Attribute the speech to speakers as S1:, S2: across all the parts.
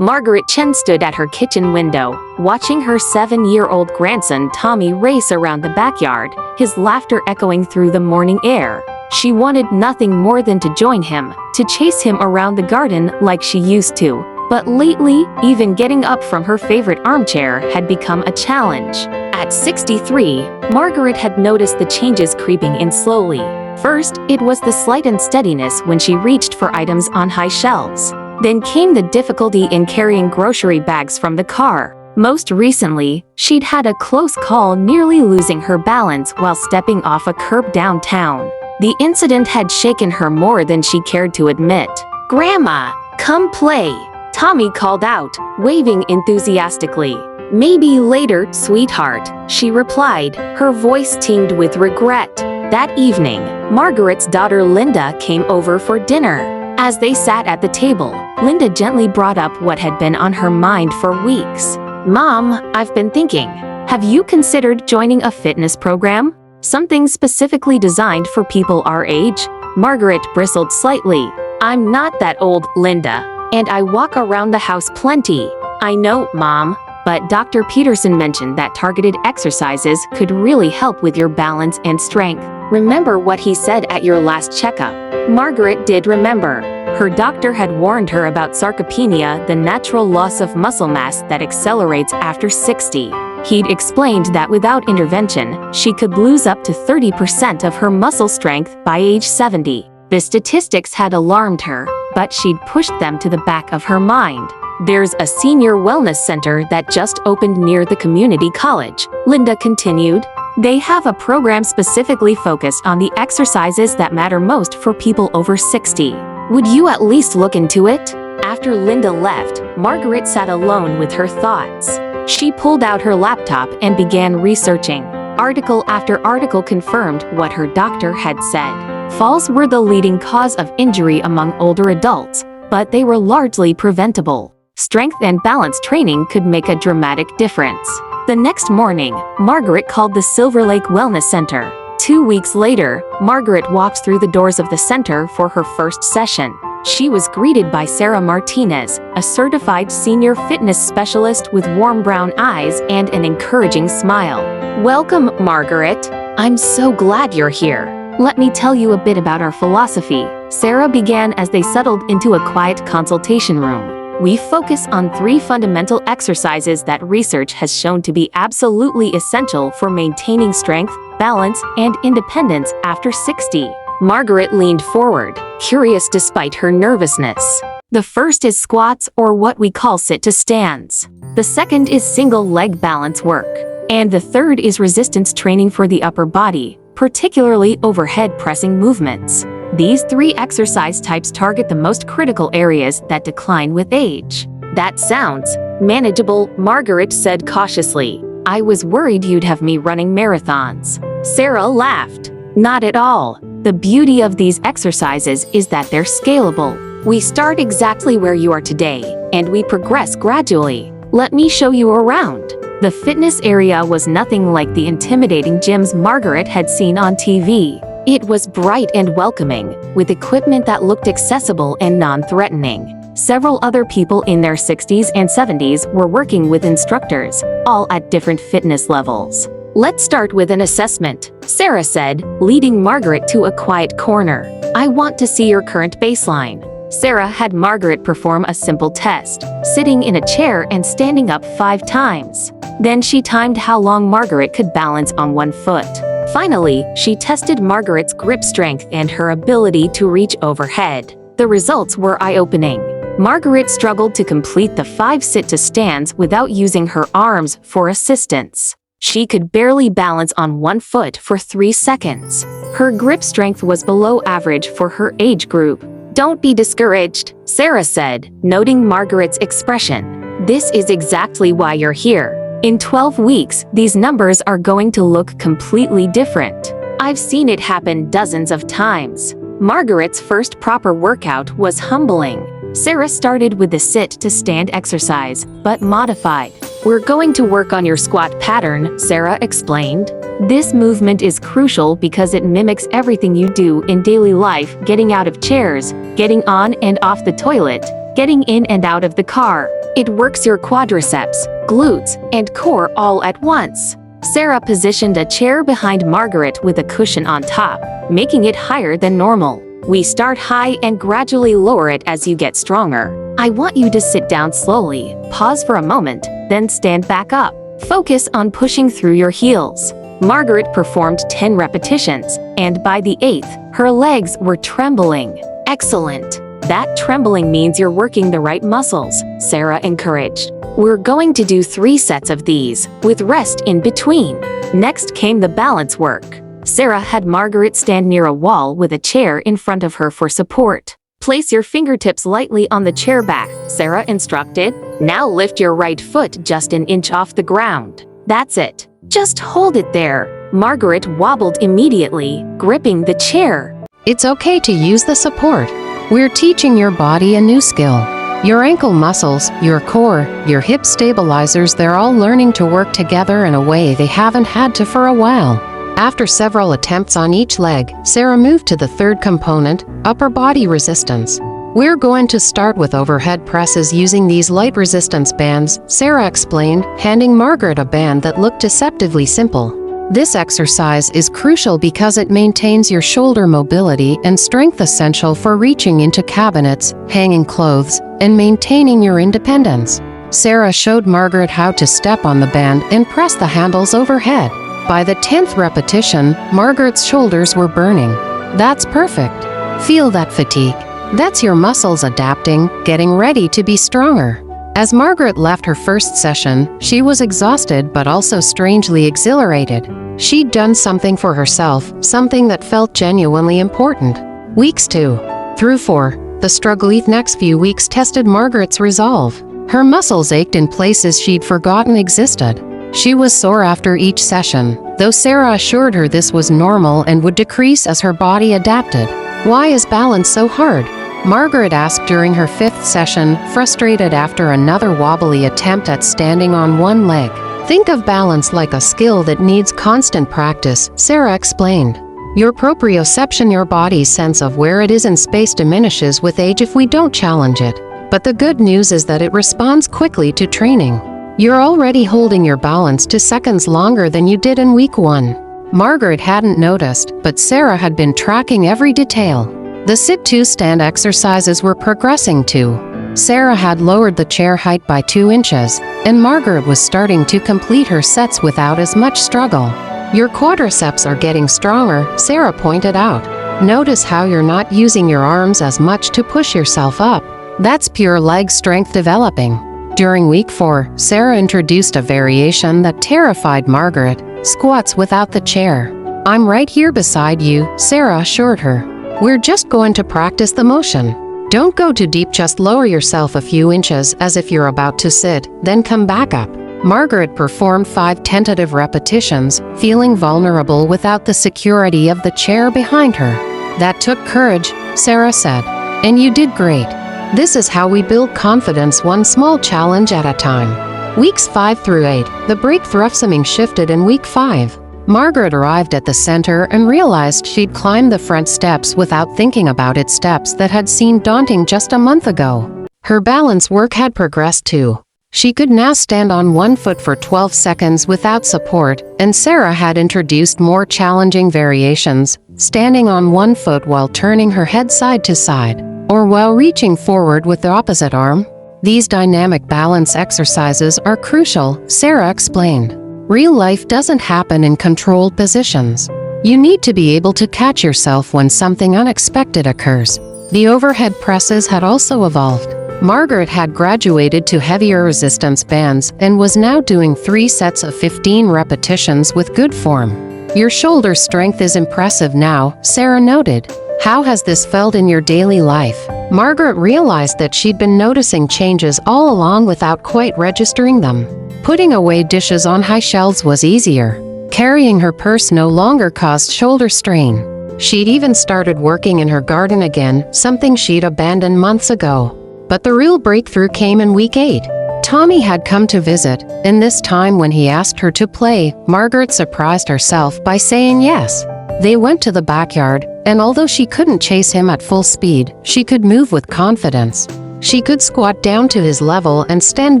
S1: Margaret Chen stood at her kitchen window, watching her 7-year-old grandson Tommy race around the backyard, his laughter echoing through the morning air. She wanted nothing more than to join him, to chase him around the garden like she used to. But lately, even getting up from her favorite armchair had become a challenge. At 63, Margaret had noticed the changes creeping in slowly. First, it was the slight unsteadiness when she reached for items on high shelves. Then came the difficulty in carrying grocery bags from the car. Most recently, she'd had a close call nearly losing her balance while stepping off a curb downtown. The incident had shaken her more than she cared to admit. "Grandma, come play," Tommy called out, waving enthusiastically. "Maybe later, sweetheart," she replied, her voice tinged with regret. That evening, Margaret's daughter Linda came over for dinner. As they sat at the table, Linda gently brought up what had been on her mind for weeks. "Mom, I've been thinking, have you considered joining a fitness program? Something specifically designed for people our age?" Margaret bristled slightly. "I'm not that old, Linda, and I walk around the house plenty." "I know, Mom, but Dr. Peterson mentioned that targeted exercises could really help with your balance and strength. Remember what he said at your last checkup?" Margaret did remember. Her doctor had warned her about sarcopenia, the natural loss of muscle mass that accelerates after 60. He'd explained that without intervention, she could lose up to 30% of her muscle strength by age 70. The statistics had alarmed her, but she'd pushed them to the back of her mind. "There's a senior wellness center that just opened near the community college," Linda continued. "They have a program specifically focused on the exercises that matter most for people over 60. Would you at least look into it?" After Linda left, Margaret sat alone with her thoughts. She pulled out her laptop and began researching. Article after article confirmed what her doctor had said. Falls were the leading cause of injury among older adults, but they were largely preventable. Strength and balance training could make a dramatic difference. The next morning, Margaret called the Silver Lake Wellness Center. 2 weeks later, Margaret walked through the doors of the center for her first session. She was greeted by Sarah Martinez, a certified senior fitness specialist with warm brown eyes and an encouraging smile. "Welcome, Margaret. I'm so glad you're here. Let me tell you a bit about our philosophy," Sarah began as they settled into a quiet consultation room. "We focus on 3 fundamental exercises that research has shown to be absolutely essential for maintaining strength, balance, and independence after 60. Margaret leaned forward, curious despite her nervousness. "The first is squats, or what we call sit-to-stands. The second is single-leg balance work. And the third is resistance training for the upper body, particularly overhead pressing movements. These 3 exercise types target the most critical areas that decline with age." "That sounds manageable," Margaret said cautiously. "I was worried you'd have me running marathons." Sarah laughed. "Not at all. The beauty of these exercises is that they're scalable. We start exactly where you are today, and we progress gradually. Let me show you around." The fitness area was nothing like the intimidating gyms Margaret had seen on TV. It was bright and welcoming, with equipment that looked accessible and non-threatening. Several other people in their 60s and 70s were working with instructors, all at different fitness levels. "Let's start with an assessment," Sarah said, leading Margaret to a quiet corner. "I want to see your current baseline." Sarah had Margaret perform a simple test, sitting in a chair and standing up 5 times. Then she timed how long Margaret could balance on one foot. Finally, she tested Margaret's grip strength and her ability to reach overhead. The results were eye-opening. Margaret struggled to complete the 5 sit-to-stands without using her arms for assistance. She could barely balance on one foot for 3 seconds. Her grip strength was below average for her age group. "Don't be discouraged," Sarah said, noting Margaret's expression. "This is exactly why you're here. In 12 weeks, these numbers are going to look completely different. I've seen it happen dozens of times." Margaret's first proper workout was humbling. Sarah started with the sit-to-stand exercise, but modified. "We're going to work on your squat pattern," Sarah explained. "This movement is crucial because it mimics everything you do in daily life: getting out of chairs, getting on and off the toilet, getting in and out of the car. It works your quadriceps, glutes, and core all at once. Sarah positioned a chair behind Margaret with a cushion on top, making it higher than normal. We start high and gradually lower it as you get stronger. I want you to sit down slowly, pause for a moment, then stand back up. Focus on pushing through your heels. Margaret performed 10 repetitions, and by the 8th, her legs were trembling. Excellent. That trembling means you're working the right muscles, Sarah encouraged. We're going to do 3 sets of these, with rest in between. Next came the balance work. Sarah had Margaret stand near a wall with a chair in front of her for support. Place your fingertips lightly on the chair back, Sarah instructed. Now lift your right foot just an inch off the ground. That's it. Just hold it there. Margaret wobbled immediately, gripping the chair.
S2: It's okay to use the support. We're teaching your body a new skill. Your ankle muscles, your core, your hip stabilizers, they're all learning to work together in a way they haven't had to for a while. After several attempts on each leg, Sarah moved to the third component, upper body resistance. We're going to start with overhead presses using these light resistance bands, Sarah explained, handing Margaret a band that looked deceptively simple. This exercise is crucial because it maintains your shoulder mobility and strength essential for reaching into cabinets, hanging clothes, and maintaining your independence. Sarah showed Margaret how to step on the band and press the handles overhead. By the 10th repetition, Margaret's shoulders were burning. That's perfect. Feel that fatigue. That's your muscles adapting, getting ready to be stronger. As Margaret left her first session, she was exhausted but also strangely exhilarated. She'd done something for herself, something that felt genuinely important. Weeks 2 through 4, the struggle next few weeks tested Margaret's resolve. Her muscles ached in places she'd forgotten existed. She was sore after each session, though Sarah assured her this was normal and would decrease as her body adapted. Why is balance so hard? Margaret asked during her 5th session, frustrated after another wobbly attempt at standing on one leg. Think of balance like a skill that needs constant practice, Sarah explained. Your proprioception, your body's sense of where it is in space, diminishes with age if we don't challenge it. But the good news is that it responds quickly to training. You're already holding your balance 2 seconds longer than you did in week 1. Margaret hadn't noticed, but Sarah had been tracking every detail. The sit-to-stand exercises were progressing too. Sarah had lowered the chair height by 2 inches, and Margaret was starting to complete her sets without as much struggle. Your quadriceps are getting stronger, Sarah pointed out. Notice how you're not using your arms as much to push yourself up. That's pure leg strength developing. During week 4, Sarah introduced a variation that terrified Margaret: squats without the chair. I'm right here beside you, Sarah assured her. We're just going to practice the motion. Don't go too deep, just lower yourself a few inches as if you're about to sit, then come back up. Margaret performed 5 tentative repetitions, feeling vulnerable without the security of the chair behind her. That took courage, Sarah said. And you did great. This is how we build confidence, one small challenge at a time. Weeks 5 through 8, the breakthrough shifted in week 5. Margaret arrived at the center and realized she'd climbed the front steps without thinking about its steps that had seemed daunting just a month ago. Her balance work had progressed too. She could now stand on one foot for 12 seconds without support, and Sarah had introduced more challenging variations, standing on one foot while turning her head side to side, or while reaching forward with the opposite arm. These dynamic balance exercises are crucial, Sarah explained. Real life doesn't happen in controlled positions. You need to be able to catch yourself when something unexpected occurs. The overhead presses had also evolved. Margaret had graduated to heavier resistance bands and was now doing 3 sets of 15 repetitions with good form. Your shoulder strength is impressive now, Sarah noted. How has this felt in your daily life? Margaret realized that she'd been noticing changes all along without quite registering them. Putting away dishes on high shelves was easier. Carrying her purse no longer caused shoulder strain. She'd even started working in her garden again, something she'd abandoned months ago. But the real breakthrough came in week 8. Tommy had come to visit, and this time when he asked her to play, Margaret surprised herself by saying yes. They went to the backyard, and although she couldn't chase him at full speed, she could move with confidence. She could squat down to his level and stand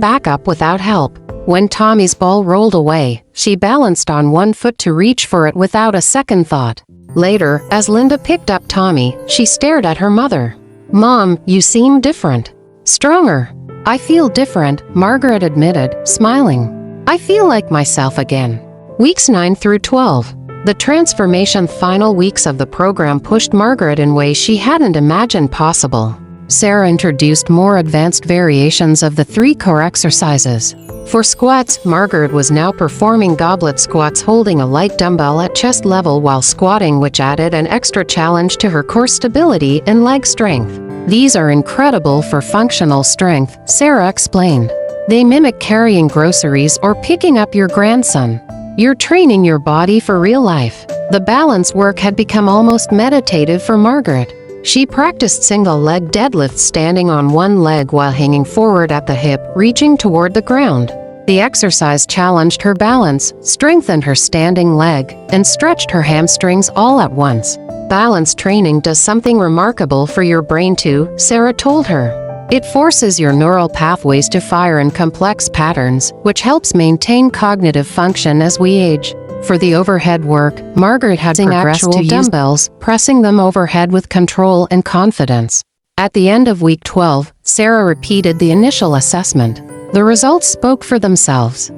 S2: back up without help. When Tommy's ball rolled away, she balanced on one foot to reach for it without a second thought. Later, as Linda picked up Tommy, she stared at her mother. "Mom, you seem different. Stronger." "I feel different," Margaret admitted, smiling. "I feel like myself again." Weeks 9 through 12. The transformation final weeks of the program pushed Margaret in ways she hadn't imagined possible. Sarah introduced more advanced variations of the 3 core exercises. For squats, Margaret was now performing goblet squats holding a light dumbbell at chest level while squatting, which added an extra challenge to her core stability and leg strength. "These are incredible for functional strength," Sarah explained. "They mimic carrying groceries or picking up your grandson. You're training your body for real life." The balance work had become almost meditative for Margaret. She practiced single-leg deadlifts standing on one leg while hanging forward at the hip, reaching toward the ground. The exercise challenged her balance, strengthened her standing leg, and stretched her hamstrings all at once. "Balance training does something remarkable for your brain too," Sarah told her. "It forces your neural pathways to fire in complex patterns, which helps maintain cognitive function as we age." For the overhead work, Margaret had progressed to dumbbells, pressing them overhead with control and confidence. At the end of week 12, Sarah repeated the initial assessment. The results spoke for themselves.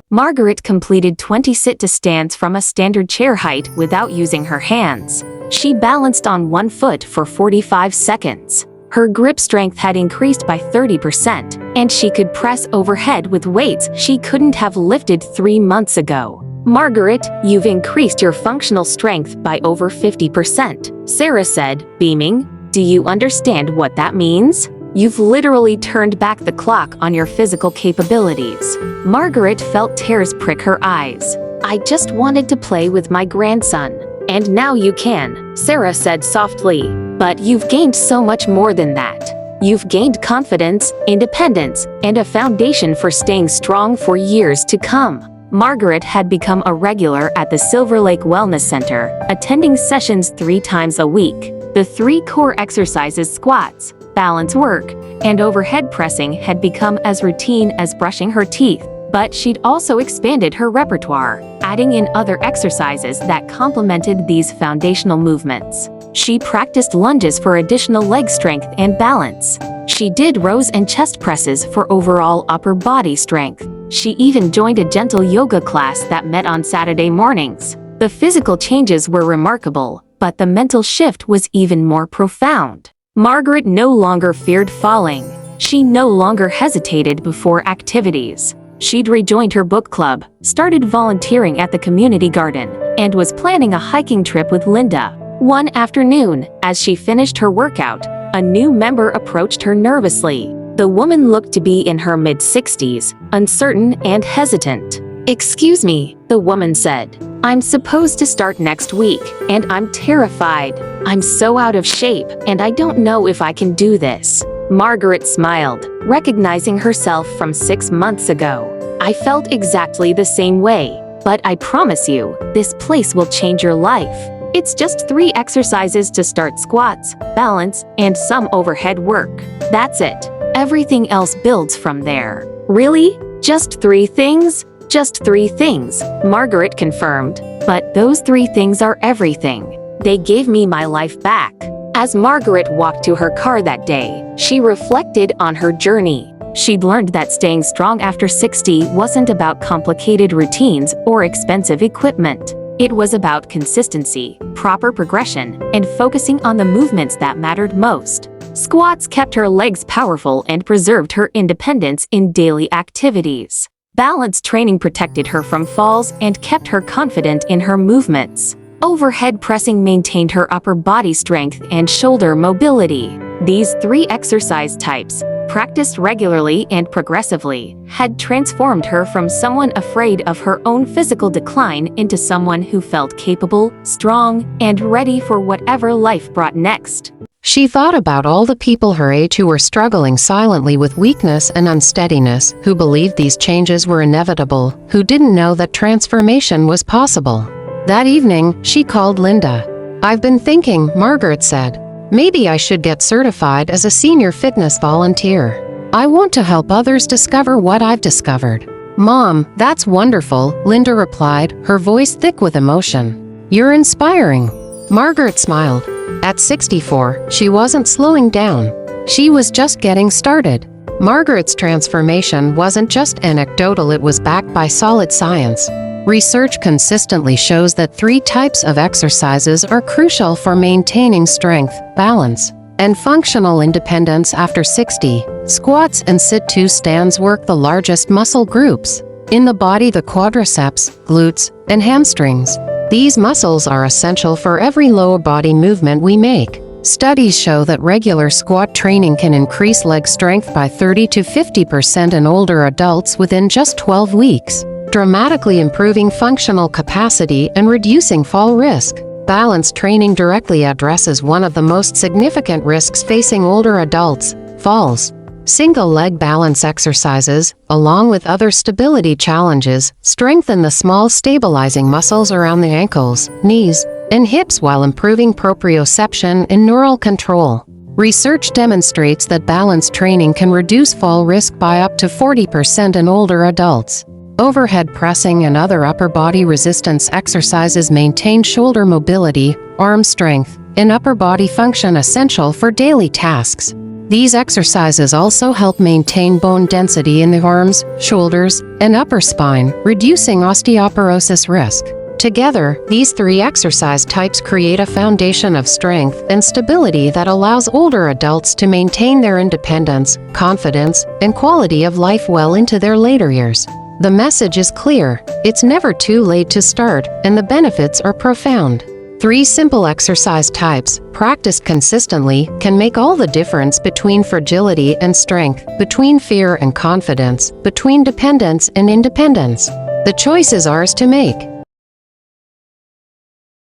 S1: Margaret completed 20 sit-to-stands from a standard chair height without using her hands. She balanced on one foot for 45 seconds. Her grip strength had increased by 30%, and she could press overhead with weights she couldn't have lifted 3 months ago. "Margaret, you've increased your functional strength by over 50%, Sarah said, beaming. "Do you understand what that means? You've literally turned back the clock on your physical capabilities." Margaret felt tears prick her eyes. "I just wanted to play with my grandson. And now you can," Sarah said softly. "But you've gained so much more than that. You've gained confidence, independence, and a foundation for staying strong for years to come." Margaret had become a regular at the Silver Lake Wellness Center, attending sessions 3 times a week. The 3 core exercises, squats, balance work, and overhead pressing, had become as routine as brushing her teeth. But she'd also expanded her repertoire, adding in other exercises that complemented these foundational movements. She practiced lunges for additional leg strength and balance. She did rows and chest presses for overall upper body strength. She even joined a gentle yoga class that met on Saturday mornings. The physical changes were remarkable, but the mental shift was even more profound. Margaret no longer feared falling. She no longer hesitated before activities. She'd rejoined her book club, started volunteering at the community garden, and was planning a hiking trip with Linda. One afternoon, as she finished her workout, a new member approached her nervously. The woman looked to be in her mid-60s, uncertain and hesitant. "Excuse me," the woman said. "I'm supposed to start next week, and I'm terrified. I'm so out of shape, and I don't know if I can do this." Margaret smiled, recognizing herself from 6 months ago. "I felt exactly the same way, but I promise you, this place will change your life. It's just 3 exercises to start: squats, balance, and some overhead work. That's it. Everything else builds from there." "Really? Just 3 things?" "Just 3 things," Margaret confirmed. "But those 3 things are everything. They gave me my life back." As Margaret walked to her car that day, she reflected on her journey. She'd learned that staying strong after 60 wasn't about complicated routines or expensive equipment. It was about consistency, proper progression, and focusing on the movements that mattered most. Squats kept her legs powerful and preserved her independence in daily activities. Balance training protected her from falls and kept her confident in her movements. Overhead pressing maintained her upper body strength and shoulder mobility. These 3 exercise types, practiced regularly and progressively, had transformed her from someone afraid of her own physical decline into someone who felt capable, strong, and ready for whatever life brought next.
S2: She thought about all the people her age who were struggling silently with weakness and unsteadiness, who believed these changes were inevitable, who didn't know that transformation was possible. That evening, she called Linda. "I've been thinking," Margaret said. Maybe I should get certified as a senior fitness volunteer. I want to help others discover what I've discovered. Mom, that's wonderful, Linda replied, her voice thick with emotion. You're inspiring. Margaret smiled. At 64, she wasn't slowing down. She was just getting started. Margaret's transformation wasn't just anecdotal, it was backed by solid science. Research consistently shows that 3 types of exercises are crucial for maintaining strength, balance, and functional independence after 60. Squats and sit-to stands work the largest muscle groups in the body: the quadriceps, glutes, and hamstrings. These muscles are essential for every lower body movement we make. Studies show that regular squat training can increase leg strength by 30 to 50% in older adults within just 12 weeks, dramatically improving functional capacity and reducing fall risk. Balance training directly addresses one of the most significant risks facing older adults: falls. Single-leg balance exercises, along with other stability challenges, strengthen the small stabilizing muscles around the ankles, knees, and hips while improving proprioception and neural control. Research demonstrates that balance training can reduce fall risk by up to 40% in older adults. Overhead pressing and other upper body resistance exercises maintain shoulder mobility, arm strength, and upper body function essential for daily tasks. These exercises also help maintain bone density in the arms, shoulders, and upper spine, reducing osteoporosis risk. Together, these 3 exercise types create a foundation of strength and stability that allows older adults to maintain their independence, confidence, and quality of life well into their later years. The message is clear: it's never too late to start, and the benefits are profound. 3 simple exercise types, practiced consistently, can make all the difference between fragility and strength, between fear and confidence, between dependence and independence. The choice is ours to make.